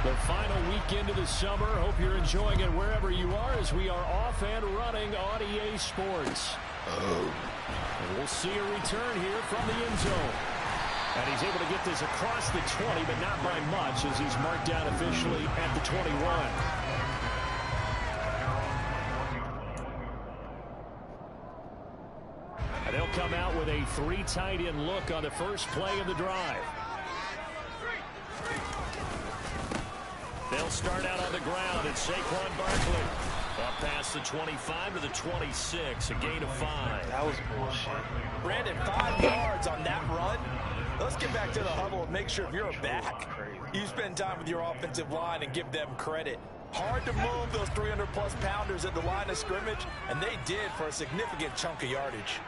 The final weekend of the summer. Hope you're enjoying it wherever you are as we are off and running on EA Sports. And we'll see a return here from the end zone. And he's able to get this across the 20, but not by much as he's marked down officially at the 21. And they'll come out with a 3 tight end look on the first play of the drive. They'll start out on the ground. It's Saquon Barkley. Up past the 25 to the 26, a gain of 5. That was bullshit. Brandon, 5 yards on that run. Let's get back to the huddle and make sure if you're back, you spend time with your offensive line and give them credit. Hard to move those 300-plus pounders at the line of scrimmage, and they did for a significant chunk of yardage.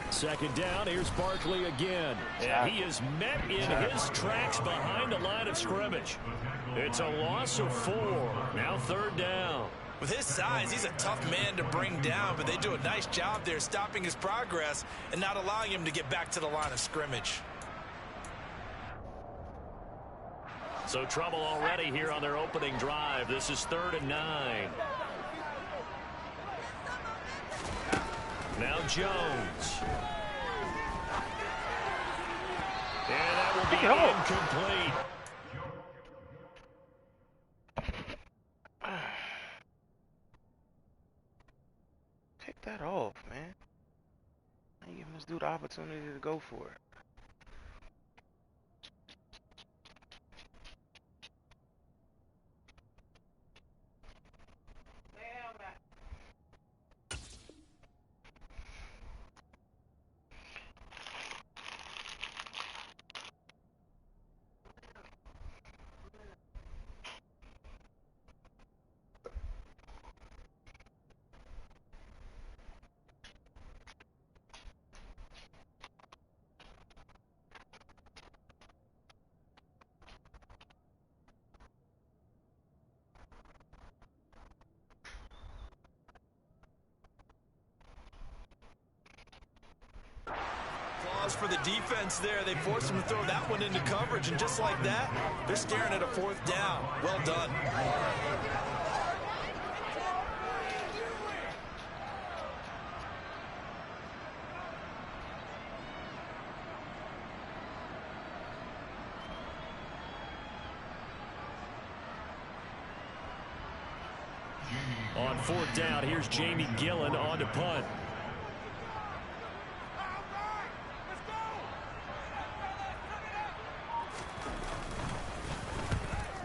Second down, here's Barkley again. And he is met in his tracks behind the line of scrimmage. It's a loss of 4. Now 3rd down. With his size, he's a tough man to bring down, but they do a nice job there stopping his progress and not allowing him to get back to the line of scrimmage. So trouble already here on their opening drive. This is 3rd and 9. Now Jones. And that will be incomplete. Take that off, man. I give this dude the opportunity to go for it. For the defense there, they forced him to throw that one into coverage, and just like that, they're staring at a 4th down. Well done. On 4th down, here's Jamie Gillen on to punt.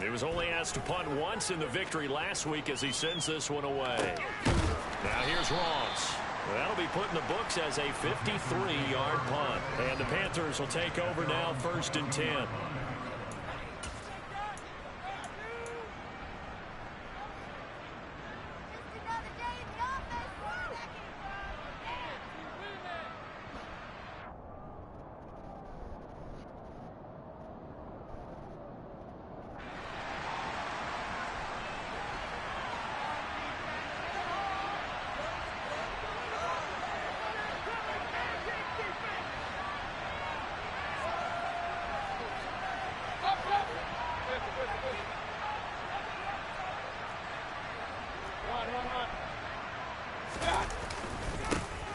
He was only asked to punt once in the victory last week as he sends this one away. Now here's Ross. That'll be put in the books as a 53-yard punt. And the Panthers will take over now, 1st and 10.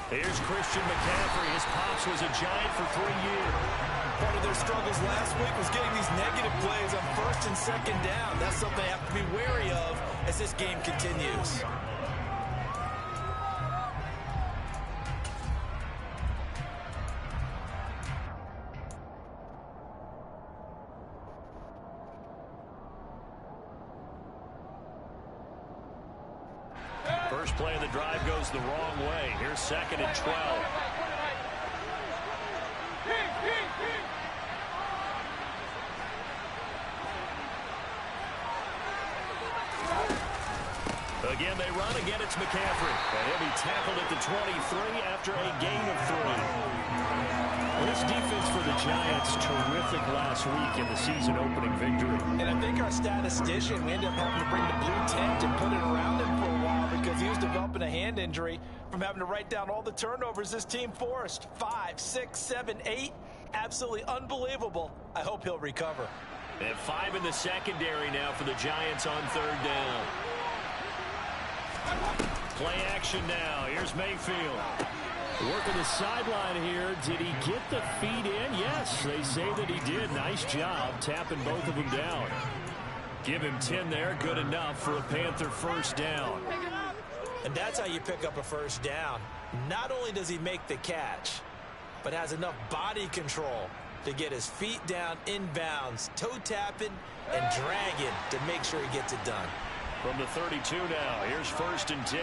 Here's Christian McCaffrey. His pops was a Giant for 3 years. Part of their struggles last week was getting these negative plays on 1st and 2nd down. That's something they have to be wary of as this game continues. First play of the drive goes the wrong way. Here's 2nd and 12. Again, they run. Again, it's McCaffrey. And he'll be tackled at the 23 after a gain of 3. Well, this defense for the Giants, terrific last week in the season-opening victory. And I think our statistician, we ended up having to bring the blue tent and put it developing a hand injury from having to write down all the turnovers this team forced. 5, 6, 7, 8. Absolutely unbelievable. I hope he'll recover. And 5 in the secondary now for the Giants on third down. Play action now. Here's Mayfield. Working the sideline here. Did he get the feet in? Yes, they say that he did. Nice job tapping both of them down. Give him 10 there. Good enough for a Panther first down. And that's how you pick up a first down. Not only does he make the catch, but has enough body control to get his feet down inbounds, toe tapping and dragging to make sure he gets it done. From the 32 now, here's 1st and 10.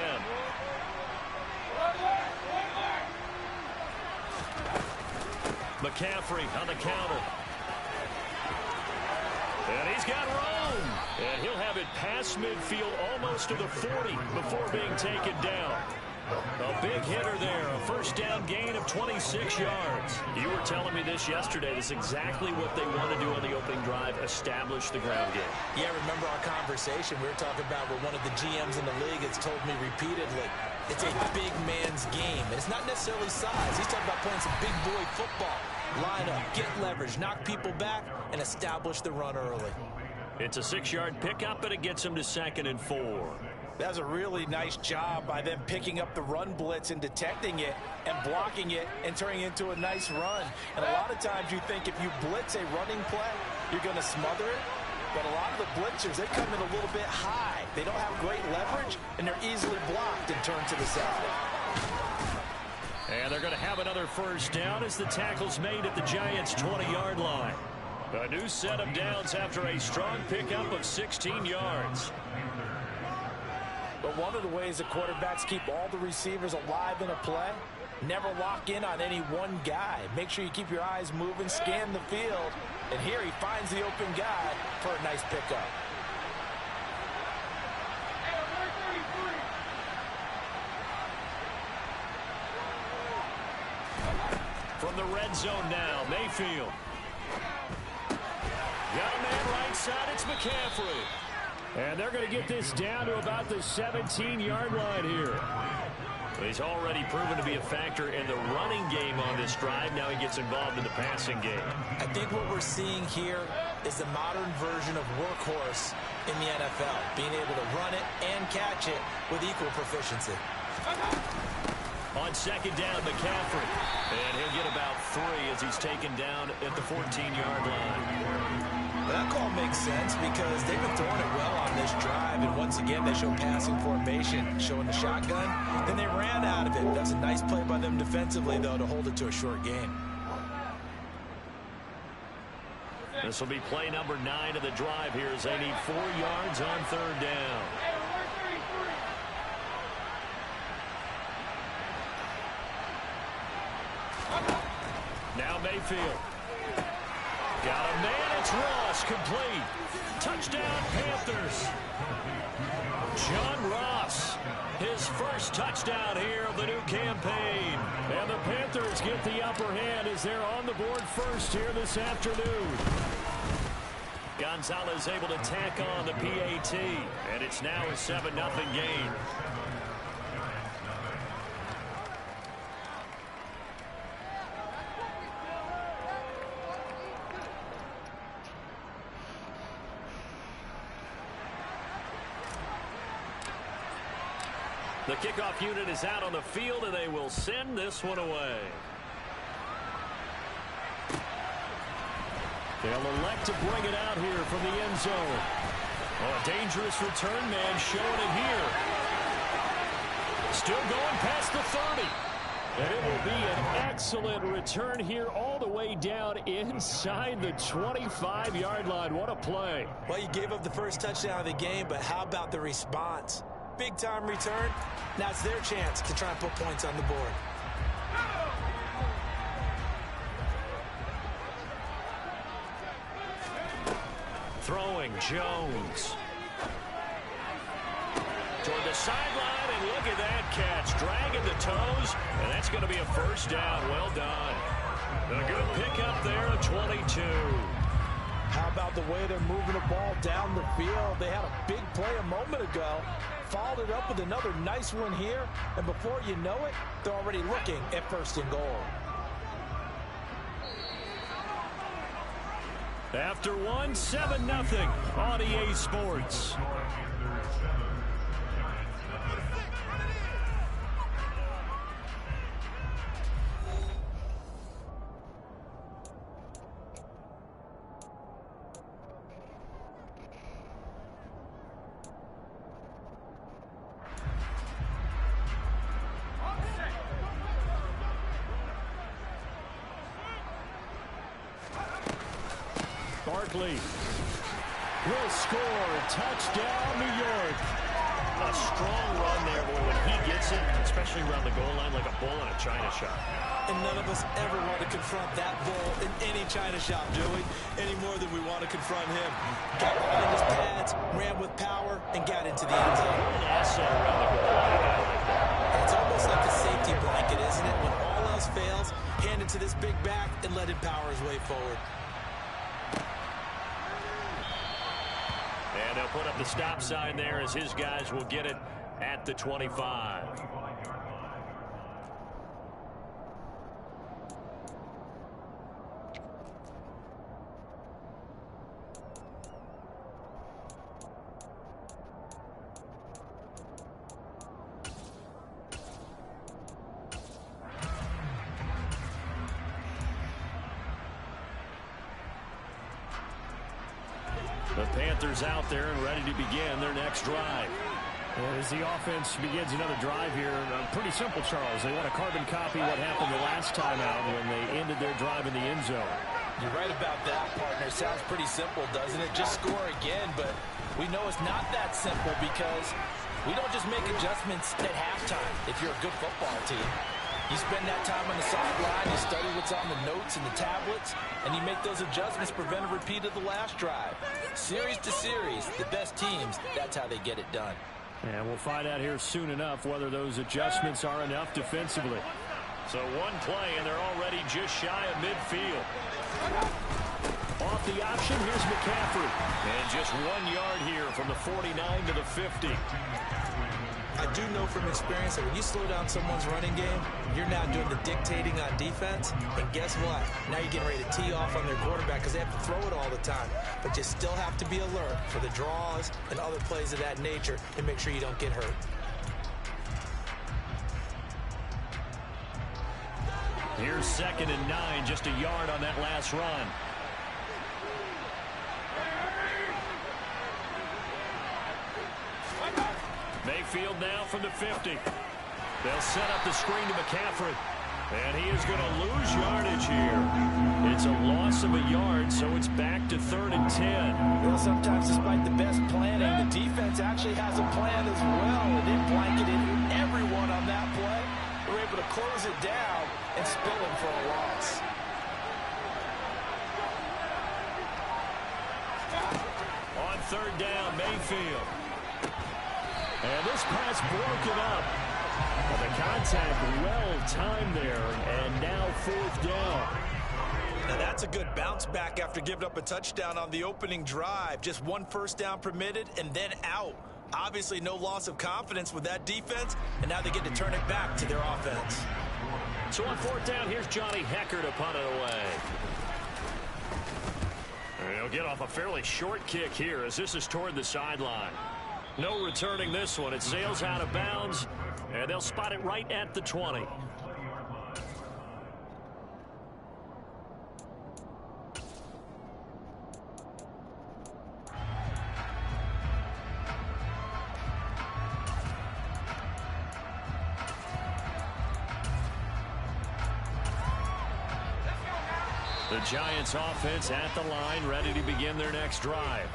McCaffrey on the counter. And he's got room. And he'll have it past midfield almost to the 40 before being taken down. A big hitter there. A first down gain of 26 yards. You were telling me this yesterday. This is exactly what they want to do on the opening drive, establish the ground game. Yeah, remember our conversation. We were talking about what one of the GMs in the league has told me repeatedly. It's a big man's game. And it's not necessarily size. He's talking about playing some big boy football. Line up, get leverage, knock people back, and establish the run early. It's a 6-yard pickup, and it gets him to 2nd and 4. That's a really nice job by them picking up the run blitz and detecting it and blocking it and turning it into a nice run. And a lot of times you think if you blitz a running play, you're going to smother it. But a lot of the blitzers, they come in a little bit high. They don't have great leverage, and they're easily blocked and turned to the side. And they're going to have another first down as the tackle's made at the Giants' 20-yard line. A new set of downs after a strong pickup of 16 yards. But one of the ways the quarterbacks keep all the receivers alive in a play, never lock in on any one guy. Make sure you keep your eyes moving, scan the field. And here he finds the open guy for a nice pickup. From the red zone now, Mayfield. Got a man right side, it's McCaffrey. And they're going to get this down to about the 17-yard line here. He's already proven to be a factor in the running game on this drive. Now he gets involved in the passing game. I think what we're seeing here is the modern version of workhorse in the NFL, being able to run it and catch it with equal proficiency. On 2nd down, McCaffrey. And he'll get about 3 as he's taken down at the 14-yard line. That call makes sense because they've been throwing it well on this drive, and once again they show passing formation, showing the shotgun. Then they ran out of it. That's a nice play by them defensively, though, to hold it to a short game. This will be play number 9 of the drive here as they need 4 yards on 3rd down. Now Mayfield. Got a man, it's Ross, complete. Touchdown, Panthers. John Ross, his first touchdown here of the new campaign. And the Panthers get the upper hand as they're on the board first here this afternoon. Gonzalez able to tack on the PAT, and it's now a 7-0 game. The kickoff unit is out on the field, and they will send this one away. They'll elect to bring it out here from the end zone. Oh, a dangerous return man showing it here. Still going past the 30. And it will be an excellent return here all the way down inside the 25-yard line. What a play. Well, you gave up the first touchdown of the game, but how about the response? Big-time return. Now it's their chance to try and put points on the board. Throwing Jones. Toward the sideline, and look at that catch. Dragging the toes, and that's going to be a first down. Well done. A good pickup there at 22. How about the way they're moving the ball down the field? They had a big play a moment ago. followed it up with another nice one here, and before you know it, they're already looking at 1st and goal. After one, 7-0 on EA Sports. Barkley will score. Touchdown, New York. A strong run there, boy, when he gets it, especially around the goal line like a bull in a china shop. And none of us ever want to confront that bull in any china shop, do we? Any more than we want to confront him. Got behind his pads, ran with power, and got into the end zone. An asset around the goal line. It's almost like a safety blanket, isn't it? When all else fails, hand it to this big back and let him power his way forward. And they'll put up the stop sign there as his guys will get it at the 25. The Panthers out there and ready to begin their next drive. As the offense begins another drive here, pretty simple, Charles. They want to carbon copy what happened the last time out when they ended their drive in the end zone. You're right about that, partner. Sounds pretty simple, doesn't it? Just score again, but we know it's not that simple because we don't just make adjustments at halftime if you're a good football team. You spend that time on the sideline, you study what's on the notes and the tablets, and you make those adjustments to prevent a repeat of the last drive. Series to series, the best teams, that's how they get it done. And we'll find out here soon enough whether those adjustments are enough defensively. So one play, and they're already just shy of midfield. Off the option, here's McCaffrey. And just 1 yard here from the 49 to the 50. I do know from experience that when you slow down someone's running game, you're now doing the dictating on defense. And guess what? Now you're getting ready to tee off on their quarterback because they have to throw it all the time. But you still have to be alert for the draws and other plays of that nature and make sure you don't get hurt. Here's 2nd and 9, just a yard on that last run. Mayfield now from the 50. They'll set up the screen to McCaffrey. And he is going to lose yardage here. It's a loss of a yard, so it's back to 3rd and 10. Well, sometimes despite the best planning, the defense actually has a plan as well. And they blanketed everyone on that play. They were able to close it down and spill him for a loss. On 3rd down, Mayfield. And this pass broken up. Well, the contact well timed there, and now 4th down. Now that's a good bounce back after giving up a touchdown on the opening drive. Just 1 first down permitted and then out. Obviously no loss of confidence with that defense, and now they get to turn it back to their offense. So on 4th down, here's Johnny Hecker to punt it away. He'll get off a fairly short kick here as this is toward the sideline. No returning this one. It sails out of bounds, and they'll spot it right at the 20. The Giants offense at the line, ready to begin their next drive.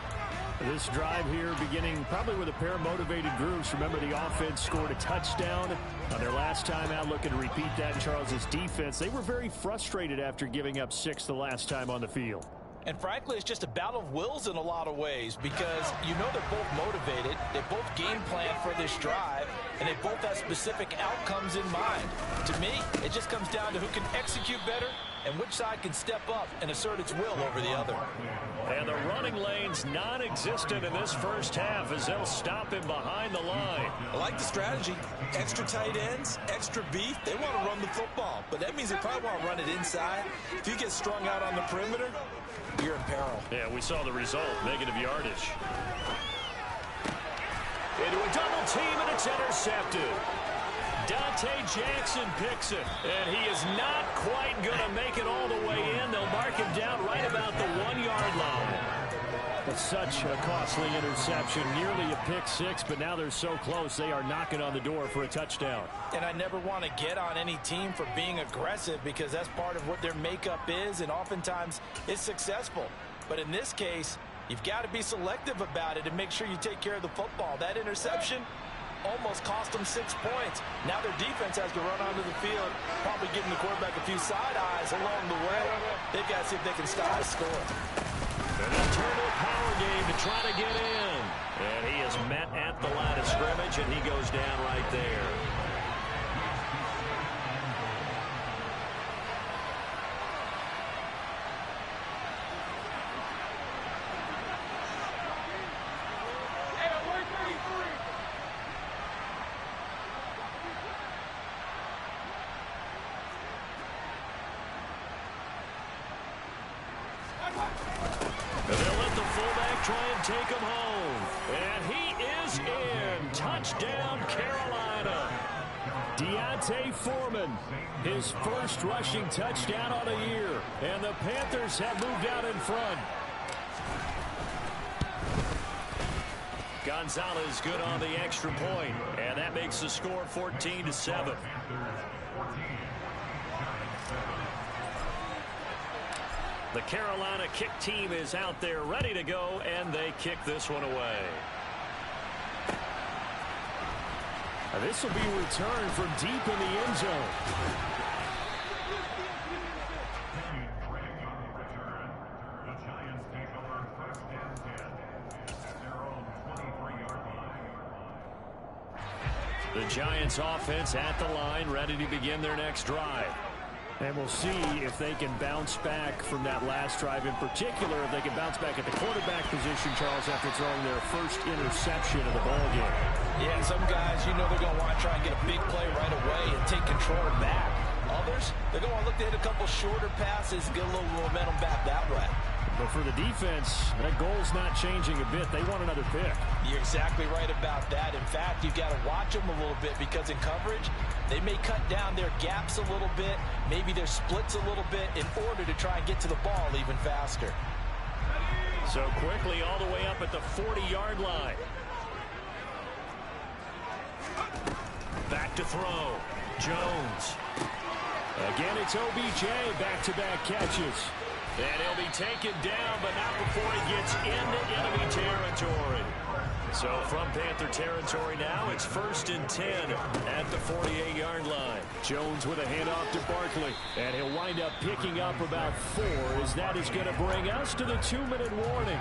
This drive here beginning probably with a pair of motivated groups. Remember, the offense scored a touchdown on their last time out. Looking to repeat that in Charles's defense. They were very frustrated after giving up 6 the last time on the field. And frankly, it's just a battle of wills in a lot of ways because you know they're both motivated. They both game plan for this drive, and they both have specific outcomes in mind. To me, it just comes down to who can execute better and which side can step up and assert its will over the other. And the running lane's non-existent in this first half as they'll stop him behind the line. I like the strategy. Extra tight ends, extra beef. They want to run the football, but that means they probably want to run it inside. If you get strung out on the perimeter, you're in peril. Yeah, we saw the result, negative yardage. Into a double team, and it's intercepted. Dante Jackson picks it, and he is not quite going to make it all the way in. They'll mark him down right about the 1-yard line. It's such a costly interception, nearly a pick six, but now they're so close they are knocking on the door for a touchdown. And I never want to get on any team for being aggressive because that's part of what their makeup is, and oftentimes it's successful. But in this case, you've got to be selective about it and make sure you take care of the football. That interception almost cost them 6 points. Now their defense has to run onto the field, probably giving the quarterback a few side eyes along the way. They've got to see if they can stop the score. And they'll turn to a power game to try to get in. And he is met at the line of scrimmage, and he goes down right there. Take him home, and he is in. Touchdown, Carolina. Deontay Foreman, his first rushing touchdown on the year, and the Panthers have moved out in front. Gonzalez good on the extra point, and that makes the score 14-7. The Carolina kick team is out there ready to go, and they kick this one away. This will be returned from deep in the end zone. The Giants offense at the line, ready to begin their next drive. And we'll see if they can bounce back from that last drive, in particular if they can bounce back at the quarterback position, Charles, after throwing their first interception of the ballgame. Yeah, some guys, you know they're going to want to try and get a big play right away and take control back. Others, they're going to look to hit a couple shorter passes and get a little momentum back that way. But for the defense, that goal's not changing a bit. They want another pick. You're exactly right about that. In fact, you've got to watch them a little bit because in coverage, they may cut down their gaps a little bit, maybe their splits a little bit in order to try and get to the ball even faster. So quickly all the way up at the 40-yard line. Back to throw. Jones. Again, it's OBJ, back-to-back catches. And he'll be taken down, but not before he gets into enemy territory. So from Panther territory now, it's 1st and 10 at the 48-yard line. Jones with a handoff to Barkley, and he'll wind up picking up about 4, as that is going to bring us to the 2-minute warning.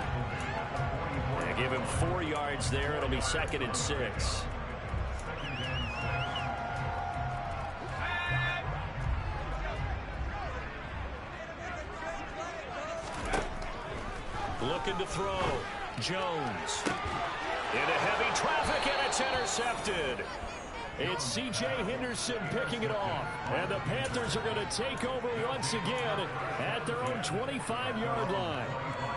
And give him 4 yards there. It'll be 2nd and 6. Looking to throw. Jones. Into heavy traffic, and it's intercepted. It's C.J. Henderson picking it off. And the Panthers are going to take over once again at their own 25-yard line.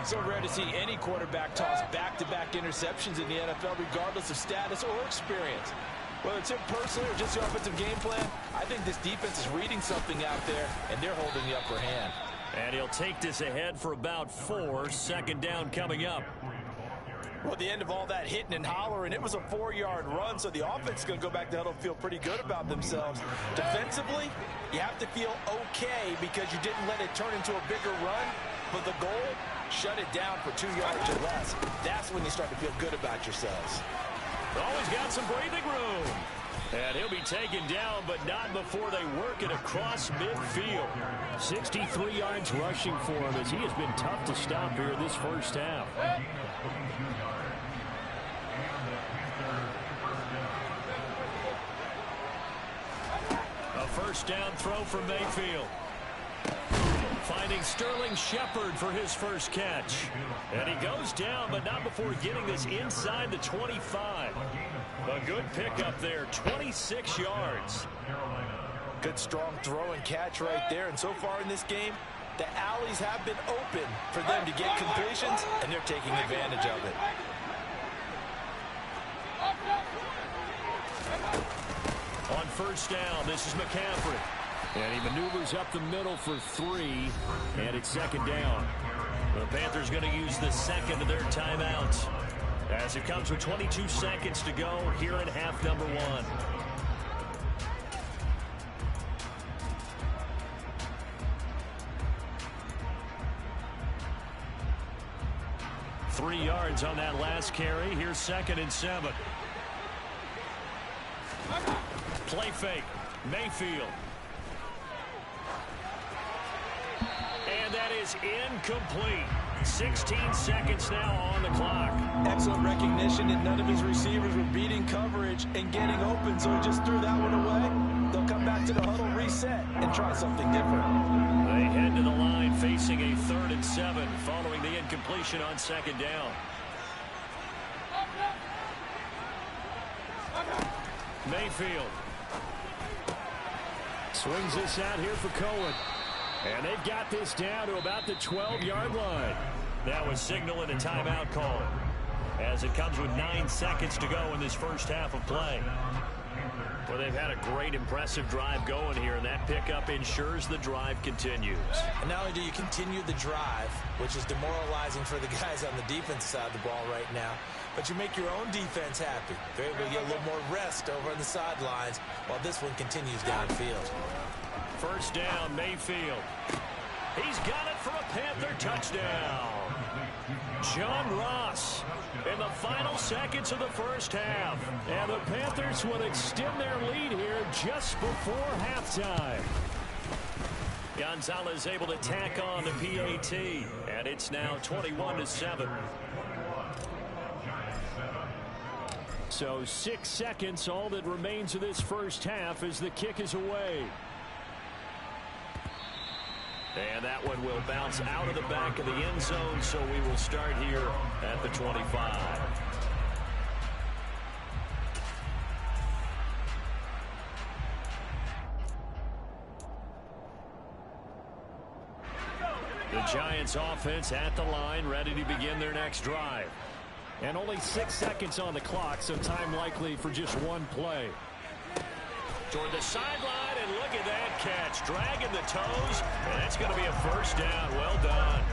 So rare to see any quarterback toss back-to-back interceptions in the NFL, regardless of status or experience. Whether it's him personally or just the offensive game plan, I think this defense is reading something out there, and they're holding the upper hand. And he'll take this ahead for about 4. 2nd down coming up. Well, at the end of all that hitting and hollering, it was a 4-yard run, so the offense is going to go back to huddle and feel pretty good about themselves. Defensively, you have to feel okay because you didn't let it turn into a bigger run, but the goal, shut it down for 2 yards or less. That's when you start to feel good about yourselves. Always got some breathing room. And he'll be taken down, but not before they work it across midfield. 63 yards rushing for him, as he has been tough to stop here this first half. A 1st down throw from Mayfield. Finding Sterling Shepard for his first catch. And he goes down, but not before getting this inside the 25. A good pickup there, 26 yards. Good strong throw and catch right there. And so far in this game, the alleys have been open for them to get completions, and they're taking advantage of it. On first down, this is McCaffrey. And he maneuvers up the middle for 3, and it's second down. The Panthers going to use the second of their timeouts as it comes with 22 seconds to go here in half number 1. Three yards on that last carry. Here's 2nd and 7. Play fake. Mayfield. And that is incomplete. 16 seconds now on the clock. Excellent recognition, and none of his receivers were beating coverage and getting open, so he just threw that one away. They'll come back to the huddle, reset, and try something different. They head to the line facing a 3rd and 7 following the incompletion on 2nd down. Mayfield swings this out here for Cohen. And they've got this down to about the 12-yard line. That was signaling a timeout call as it comes with 9 seconds to go in this first half of play. Well, they've had a great, impressive drive going here, and that pickup ensures the drive continues. And not only do you continue the drive, which is demoralizing for the guys on the defense side of the ball right now, but you make your own defense happy. They're able to get a little more rest over on the sidelines while this one continues downfield. First down, Mayfield. He's got it for a Panther touchdown. John Ross in the final seconds of the first half. And the Panthers would extend their lead here just before halftime. Gonzalez able to tack on the PAT. And it's now 21-7. So 6 seconds, all that remains of this first half as the kick is away. And that one will bounce out of the back of the end zone, so we will start here at the 25. The Giants offense at the line, ready to begin their next drive. And only 6 seconds on the clock, so time likely for just one play. Toward the sideline, and look at that catch. Dragging the toes, and that's going to be a first down. Well done.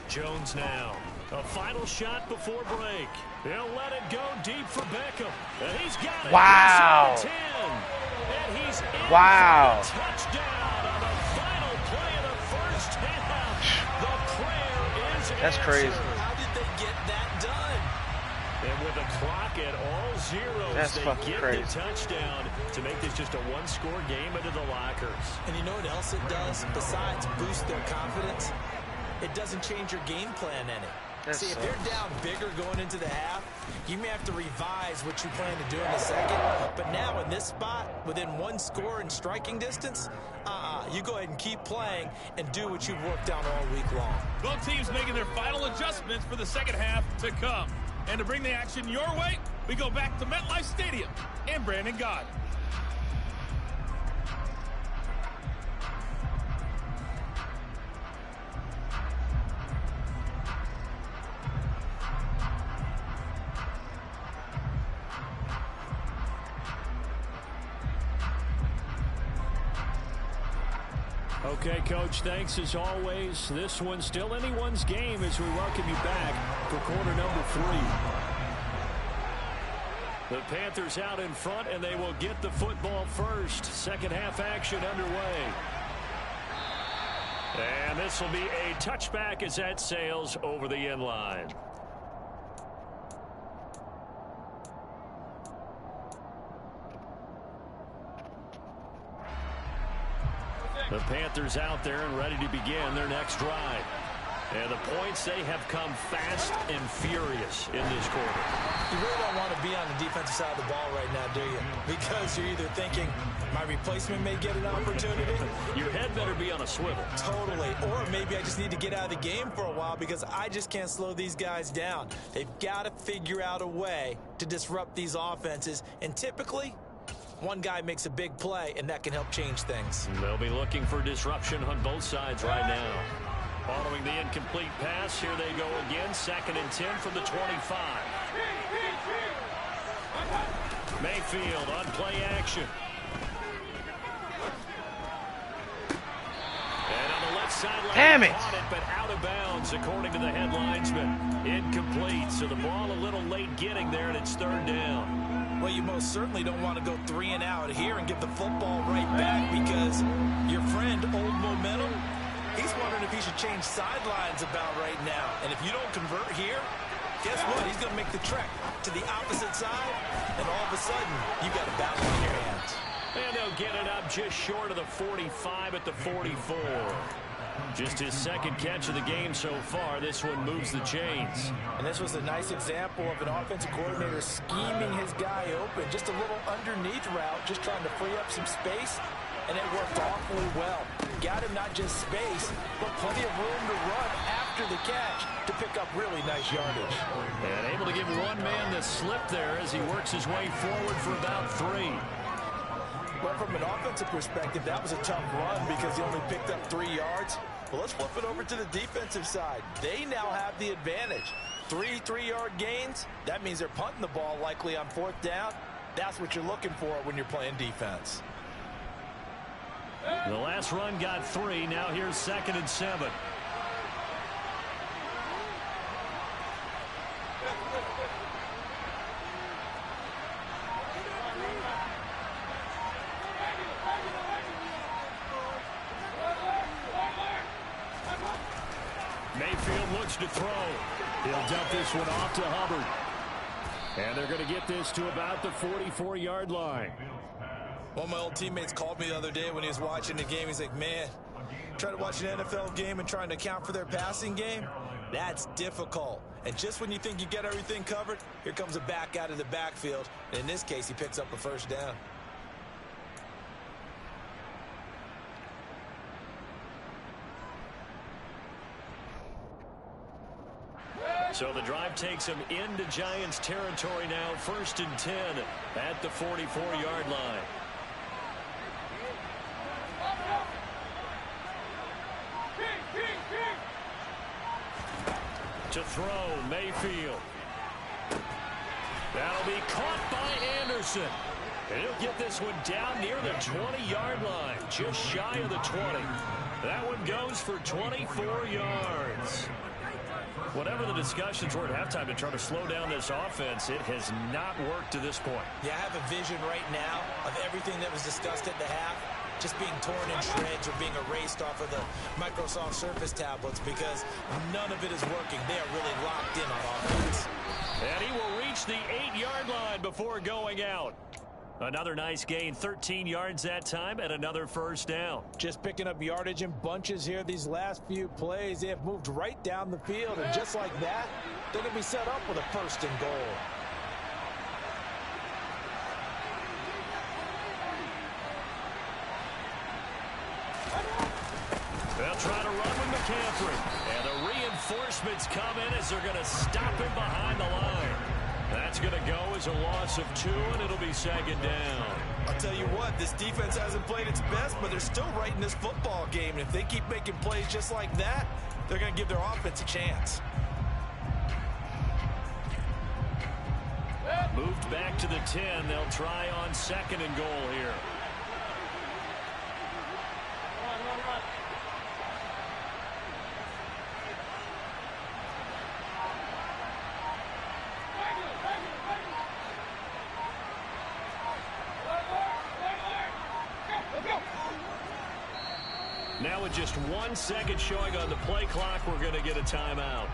Jones now. A final shot before break. He'll let it go deep for Beckham. And he's got it. Wow. He's 10. And he's in wow. for the touchdown on the final play of the first half. The prayer is That's crazy. answered. Get that done. And with the clock at all zeros, they get crazy. the touchdown to make this just a one-score game into the lockers. And you know what else it does? Besides boost their confidence, it doesn't change your game plan any. See, if they're down bigger going into the half, you may have to revise what you plan to do in the second. But now in this spot, within one score in striking distance, you go ahead and keep playing and do what you've worked on all week long. Both teams making their final adjustments for the second half to come. And to bring the action your way, we go back to MetLife Stadium and Brandon Gott. Okay, Coach, thanks as always. This one's still anyone's game as we welcome you back for quarter number 3. The Panthers out in front, and they will get the football first. Second half action underway. And this will be a touchback as that sails over the end line. The Panthers out there and ready to begin their next drive. And the points, they have come fast and furious in this quarter. You really don't want to be on the defensive side of the ball right now, do you? Because you're either thinking, my replacement may get an opportunity. Your head better be on a swivel. Totally. Or maybe I just need to get out of the game for a while because I just can't slow these guys down. They've got to figure out a way to disrupt these offenses. And typically, one guy makes a big play, and that can help change things. They'll be looking for disruption on both sides right now. Following the incomplete pass, here they go again. 2nd and 10 from the 25. Mayfield on play action. And on the left sideline, damn it! Caught it, but out of bounds, according to the head linesman. Incomplete, so the ball a little late getting there, and it's 3rd down. Well, you most certainly don't want to go 3 and out here and give the football right back because your friend, Old Momentum, he's wondering if he should change sidelines about right now. And if you don't convert here, guess what? He's going to make the trek to the opposite side, and all of a sudden, you've got a battle in your hands. And they'll get it up just short of the 45 at the 44. Just his 2nd catch of the game so far. This one moves the chains. And this was a nice example of an offensive coordinator scheming his guy open. Just a little underneath route, just trying to free up some space. And it worked awfully well. Got him not just space, but plenty of room to run after the catch to pick up really nice yardage. And able to give one man the slip there as he works his way forward for about 3. Well, from an offensive perspective, that was a tough run because he only picked up 3 yards. Well, let's flip it over to the defensive side. They now have the advantage. 3 3-yard gains. That means they're punting the ball likely on 4th down. That's what you're looking for when you're playing defense. The last run got 3. Now here's 2nd and 7. Mayfield looks to throw. He'll dump this one off to Hubbard. And they're going to get this to about the 44-yard line. One of my old teammates called me the other day when he was watching the game. He's like, man, trying to watch an NFL game and trying to account for their passing game, that's difficult. And just when you think you get everything covered, here comes a back out of the backfield. And in this case, he picks up a 1st down. So the drive takes him into Giants territory now. 1st and 10 at the 44-yard line. To throw, Mayfield. That'll be caught by Anderson. And he'll get this one down near the 20-yard line, just shy of the 20. That one goes for 24 yards. Whatever the discussions were at halftime to try to slow down this offense, it has not worked to this point. Yeah, I have a vision right now of everything that was discussed at the half just being torn in shreds or being erased off of the Microsoft Surface tablets because none of it is working. They are really locked in on offense. And he will reach the 8-yard line before going out. Another nice gain, 13 yards that time, and another 1st down. Just picking up yardage in bunches here these last few plays. They have moved right down the field, and just like that, they're going to be set up with a 1st and goal. They'll try to run with McCaffrey. And the reinforcements come in as they're going to stop him behind the line. That's going to go as a loss of 2, and it'll be 2nd down. I'll tell you what, this defense hasn't played its best, but they're still right in this football game. And if they keep making plays just like that, they're going to give their offense a chance. Moved back to the 10. They'll try on 2nd and goal here. Now with just 1 second showing on the play clock, we're going to get a timeout.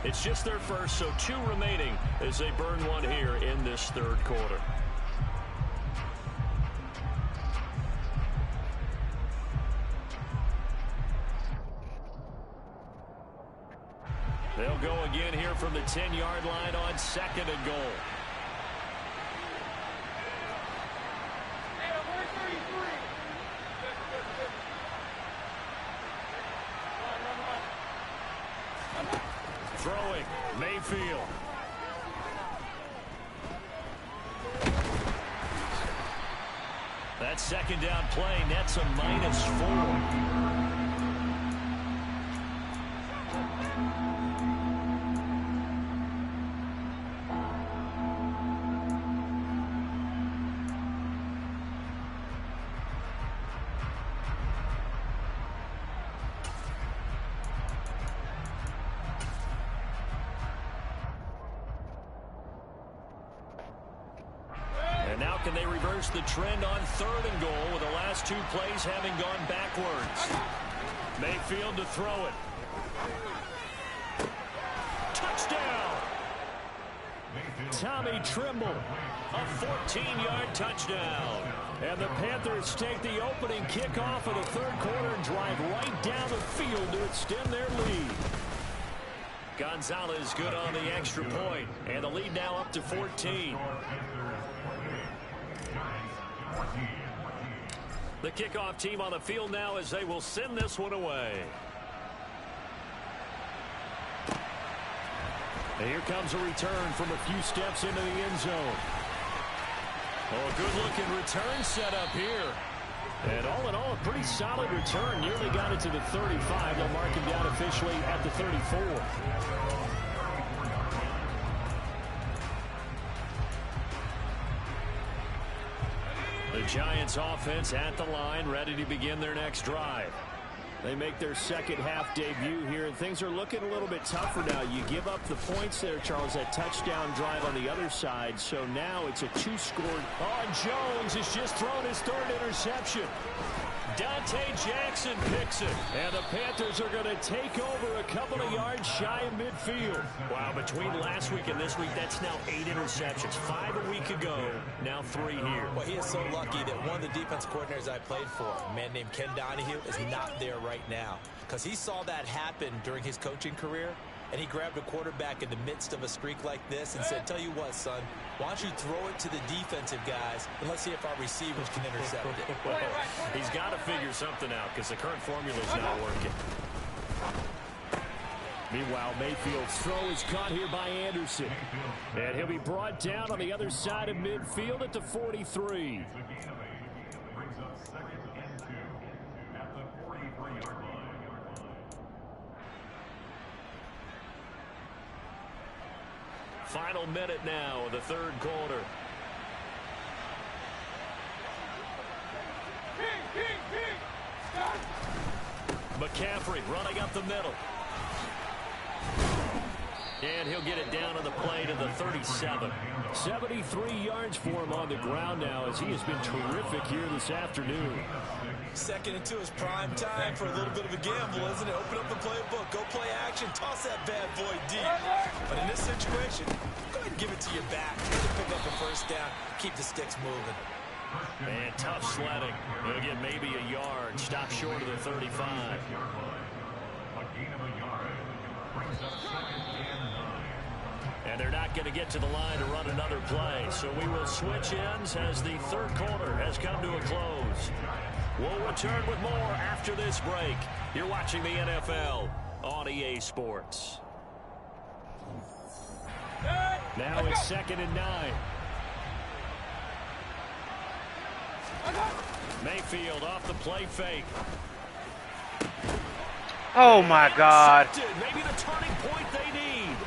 It's just their first, so 2 remaining as they burn one here in this 3rd quarter. They'll go again here from the 10-yard line on 2nd and goal. Throwing, Mayfield. That 2nd down play nets a -4. And now can they reverse the trend on 3rd and goal with the last 2 plays having gone backwards? Mayfield to throw it. Touchdown! Tommy Trimble, a 14-yard touchdown. And the Panthers take the opening kickoff of the 3rd quarter and drive right down the field to extend their lead. Gonzalez good on the extra point, and the lead now up to 14. The kickoff team on the field now as they will send this one away. And here comes a return from a few steps into the end zone. Oh, good-looking return set up here. And all in all, a pretty solid return. Nearly got it to the 35. They'll mark him down officially at the 34. The Giants offense at the line, ready to begin their next drive. They make their 2nd half debut here, and things are looking a little bit tougher now. You give up the points there, Charles, that touchdown drive on the other side. So now it's a 2-score. Oh, Jones has just thrown his 3rd interception. Dante Jackson picks it. And the Panthers are going to take over a couple of yards shy of midfield. Wow, between last week and this week, that's now 8 interceptions. 5 a week ago, now 3 here. Well, he is so lucky that one of the defense coordinators I played for, a man named Ken Donahue, is not there right now. Because he saw that happen during his coaching career, and he grabbed a quarterback in the midst of a streak like this and said, tell you what, son, why don't you throw it to the defensive guys, and let's see if our receivers can intercept it. Well, he's got to figure something out because the current formula is not working. Meanwhile, Mayfield's throw is caught here by Anderson. And he'll be brought down on the other side of midfield at the 43. Final minute now of the 3rd quarter. McCaffrey running up the middle. And he'll get it down on the play to the 37. 73 yards for him on the ground now as he has been terrific here this afternoon. 2nd and 2 is prime time for a little bit of a gamble, isn't it? Open up the playbook, go play action, toss that bad boy deep. But in this situation, go ahead and give it to your back. Try to pick up a 1st down, keep the sticks moving. And tough sledding. He'll get maybe a yard, stop short of the 35. And they're not going to get to the line to run another play. So we will switch ends as the 3rd quarter has come to a close. We'll return with more after this break. You're watching the NFL on EA Sports. Now it's 2nd and 9. Mayfield off the play fake. Oh, my God. Maybe the turning point they need.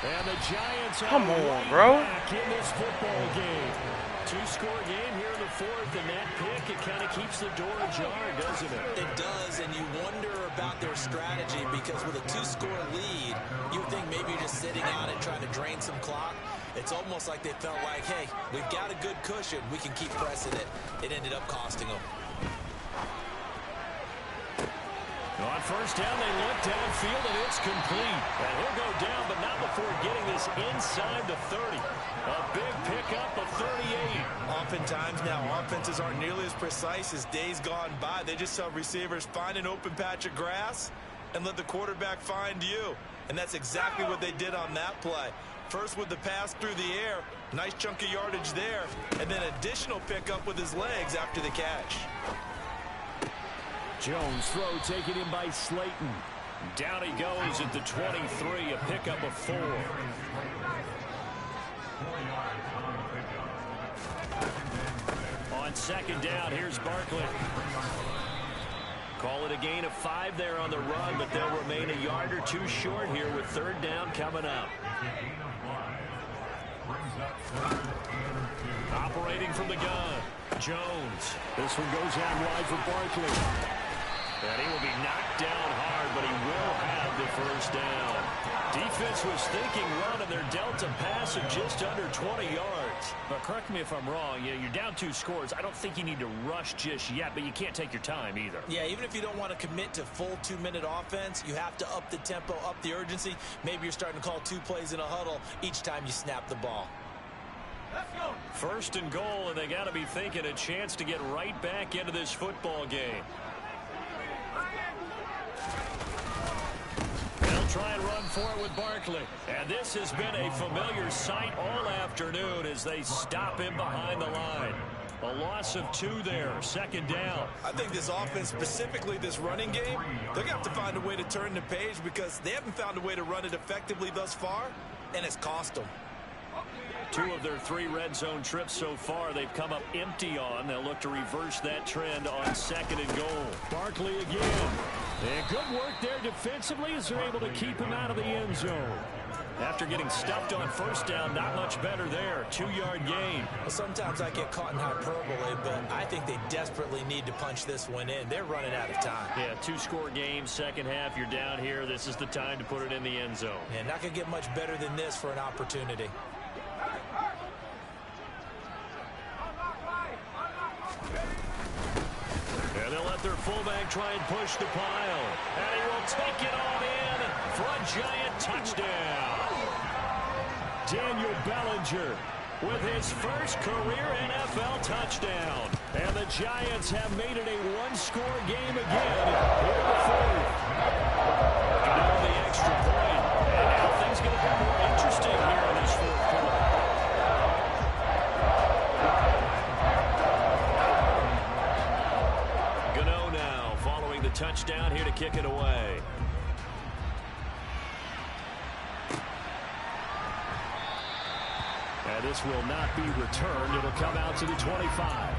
And the Giants are Come on, right bro. back in this football game. 2-score game here in the 4th, and that pick, it kind of keeps the door ajar, doesn't it? It does, and you wonder about their strategy because with a 2-score lead, you would think maybe you're just sitting out and trying to drain some clock. It's almost like they felt like, hey, we've got a good cushion. We can keep pressing it. It ended up costing them. On 1st down, they look downfield, and it's complete. And he'll go down, but not before getting this inside the 30. A big pickup of 38. Oftentimes now, offenses aren't nearly as precise as days gone by. They just saw receivers find an open patch of grass, and let the quarterback find you. And that's exactly what they did on that play. First with the pass through the air, nice chunk of yardage there, and then additional pickup with his legs after the catch. Jones throw taken in by Slayton. Down he goes at the 23, a pickup of 4. On second down, here's Barkley. Call it a gain of 5 there on the run, but they'll remain a yard or 2 short here with third down coming up. Operating from the gun, Jones. This one goes out wide for Barkley. And he will be knocked down hard, but he will have the first down. Defense was thinking run, and they're dealt a pass of just under 20 yards. But correct me if I'm wrong, you're down 2 scores. I don't think you need to rush just yet, but you can't take your time either. Yeah, even if you don't want to commit to full 2-minute offense, you have to up the tempo, up the urgency. Maybe you're starting to call 2 plays in a huddle each time you snap the ball. Let's go. First and goal, and they got to be thinking a chance to get right back into this football game. They'll try and run for it with Barkley. And this has been a familiar sight all afternoon as they stop him behind the line. A loss of 2 there, second down. I think this offense, specifically this running game, they're going to have to find a way to turn the page because they haven't found a way to run it effectively thus far, and it's cost them. 2 of their 3 red zone trips so far they've come up empty on. They'll look to reverse that trend on second and goal. Barkley again. And good work there defensively as they're able to keep him out of the end zone. After getting stuffed on first down, not much better there. 2-yard gain. Well, sometimes I get caught in hyperbole, but I think they desperately need to punch this one in. They're running out of time. Yeah, 2-score game, second half. You're down here. This is the time to put it in the end zone. And not going to get much better than this for an opportunity. And they'll let their fullback try and push the pile. And he will take it on in for a giant touchdown. Daniel Bellinger with his first career NFL touchdown. And the Giants have made it a 1-score game again here in the 4th. And on the extra point. And now things going to be more interesting here in this 4th quarter. Touchdown here to kick it away. And this will not be returned. It'll come out to the 25.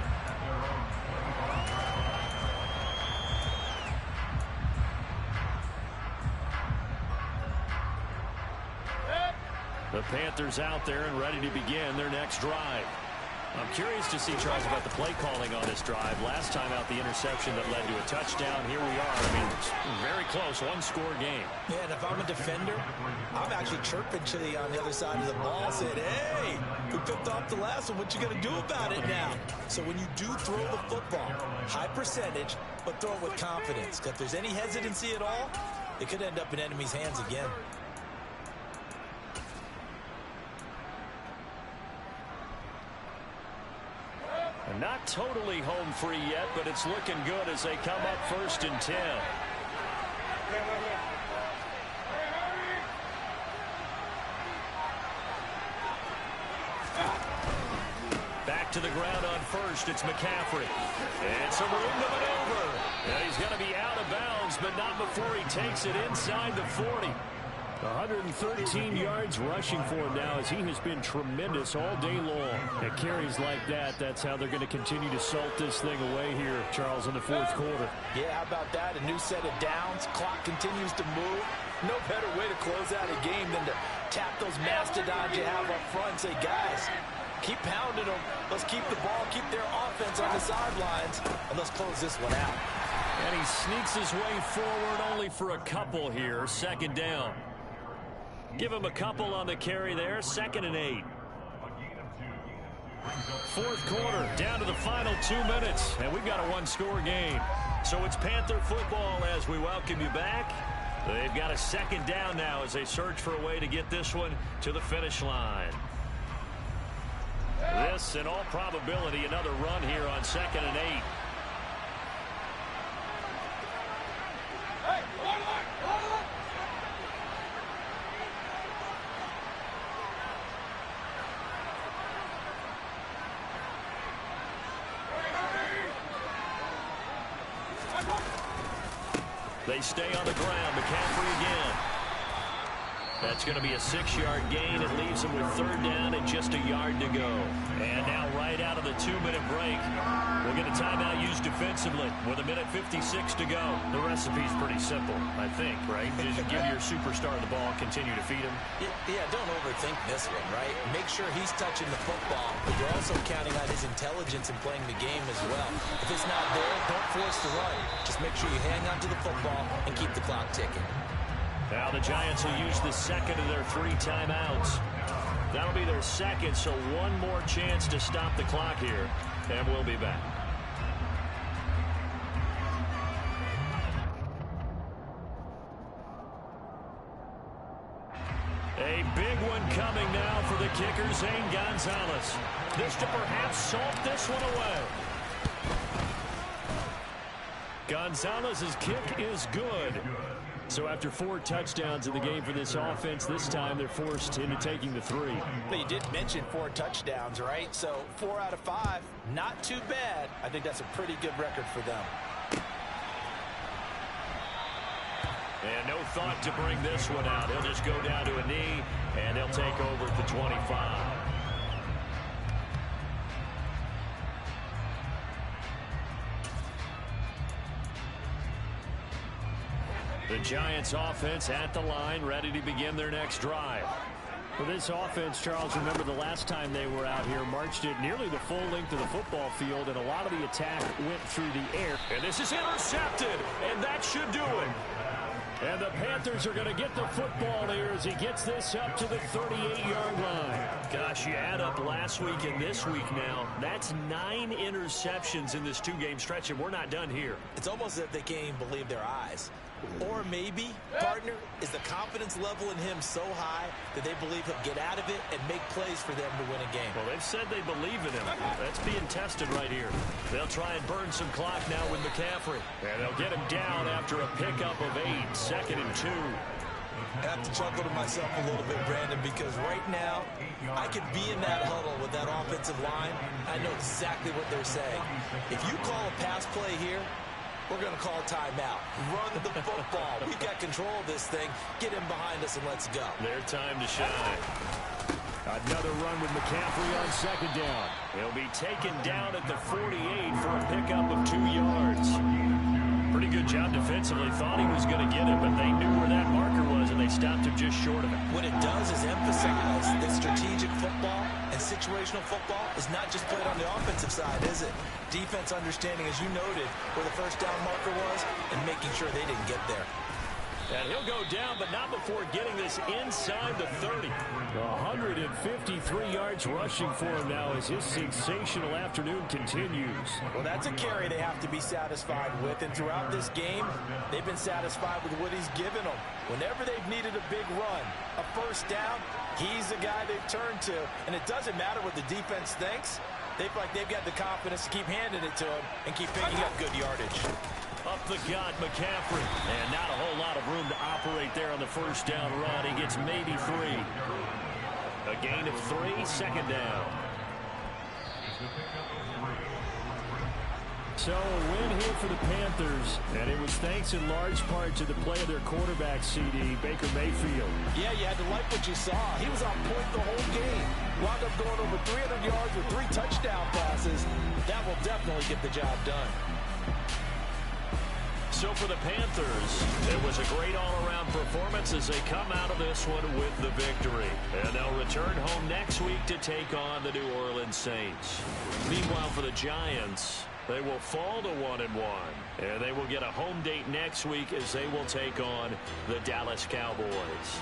The Panthers out there and ready to begin their next drive. I'm curious to see, Charles, about the play calling on this drive. Last time out, the interception that led to a touchdown. Here we are. I mean, it's very close, 1-score game. Yeah, and if I'm a defender, I'm actually chirping to the on the other side of the ball, saying, hey, we picked off the last one. What you going to do about it now? So when you do throw the football, high percentage, but throw it with confidence. If there's any hesitancy at all, it could end up in enemy's hands again. Not totally home free yet, but it's looking good as they come up 1st and 10. Back to the ground on first. It's McCaffrey. And some room to maneuver. And he's going to be out of bounds, but not before he takes it inside the 40. 113 yards rushing for him now as he has been tremendous all day long. At carries like that, that's how they're going to continue to salt this thing away here, Charles, in the 4th quarter. Yeah, how about that? A new set of downs. Clock continues to move. No better way to close out a game than to tap those mastodons you have up front and say, guys, keep pounding them. Let's keep the ball, keep their offense on the sidelines, and let's close this one out. And he sneaks his way forward only for a couple here. Second down. Give him a couple on the carry there. 2nd and 8. 4th quarter, down to the final 2 minutes, and we've got a 1-score game. So it's Panther football as we welcome you back. They've got a second down now as they search for a way to get this one to the finish line. This, in all probability, another run here on 2nd and 8. They stay on the ground. McCaffrey again. That's going to be a 6-yard gain. It leaves them with 3rd down and just a yard to go. And now right out of the 2-minute break, we'll get a timeout used defensively with 1:56 to go. The recipe's pretty simple, I think, right? Just give your superstar the ball, continue to feed him. Yeah, don't overthink this one, right? Make sure he's touching the football, but you're also counting on his intelligence in playing the game as well. If it's not there, don't force the run. Just make sure you hang on to the football and keep the clock ticking. Now the Giants will use the second of their 3 timeouts. That'll be their second, so one more chance to stop the clock here, and we'll be back. A big one coming now for the kicker, Zane Gonzalez. This to perhaps salt this one away. Gonzalez's kick is good. So after 4 touchdowns in the game for this offense, this time they're forced into taking the 3. But you did mention 4 touchdowns, right? So 4 out of 5, not too bad. I think that's a pretty good record for them. And no thought to bring this one out. He'll just go down to a knee, and they'll take over at the 25. The Giants offense at the line, ready to begin their next drive. For this offense, Charles, remember the last time they were out here, marched it nearly the full length of the football field, and a lot of the attack went through the air. And this is intercepted, and that should do it. And the Panthers are going to get the football here as he gets this up to the 38-yard line. Gosh, you add up last week and this week now, that's 9 interceptions in this 2-game stretch, and we're not done here. It's almost as if they can't even believe their eyes. Or maybe, partner, is the confidence level in him so high that they believe he'll get out of it and make plays for them to win a game. Well, they've said they believe in him. That's being tested right here. They'll try and burn some clock now with McCaffrey. And they'll get him down after a pickup of 8, 2nd and 2. I have to chuckle to myself a little bit, Brandon, because right now I could be in that huddle with that offensive line. I know exactly what they're saying. If you call a pass play here, we're going to call timeout. Run the football. We've got control of this thing. Get him behind us and let's go. Their time to shine. Another run with McCaffrey on 2nd down. He'll be taken down at the 48 for a pickup of 2 yards. Pretty good job defensively. Thought he was going to get it, but they knew where that marker was, and they stopped him just short of it. What it does is emphasize that strategic football and situational football is not just played on the offensive side, is it? Defense understanding, as you noted, where the 1st down marker was and making sure they didn't get there. And he'll go down, but not before getting this inside the 30. 153 yards rushing for him now as his sensational afternoon continues. Well, that's a carry they have to be satisfied with, and throughout this game, they've been satisfied with what he's given them. Whenever they've needed a big run, a 1st down, he's the guy they've turned to, and it doesn't matter what the defense thinks. They feel like they've got the confidence to keep handing it to him and keep picking up good yardage. Up the gut, McCaffrey. And not a whole lot of room to operate there on the 1st down run. He gets maybe 3. A gain of 3, 2nd down. So a win here for the Panthers, and it was thanks in large part to the play of their quarterback, CD, Baker Mayfield. Yeah, you had to like what you saw. He was on point the whole game. Wound up going over 300 yards with 3 touchdown passes. That will definitely get the job done. So for the Panthers, it was a great all-around performance as they come out of this one with the victory. And they'll return home next week to take on the New Orleans Saints. Meanwhile, for the Giants, they will fall to 1-1. And they will get a home date next week as they will take on the Dallas Cowboys.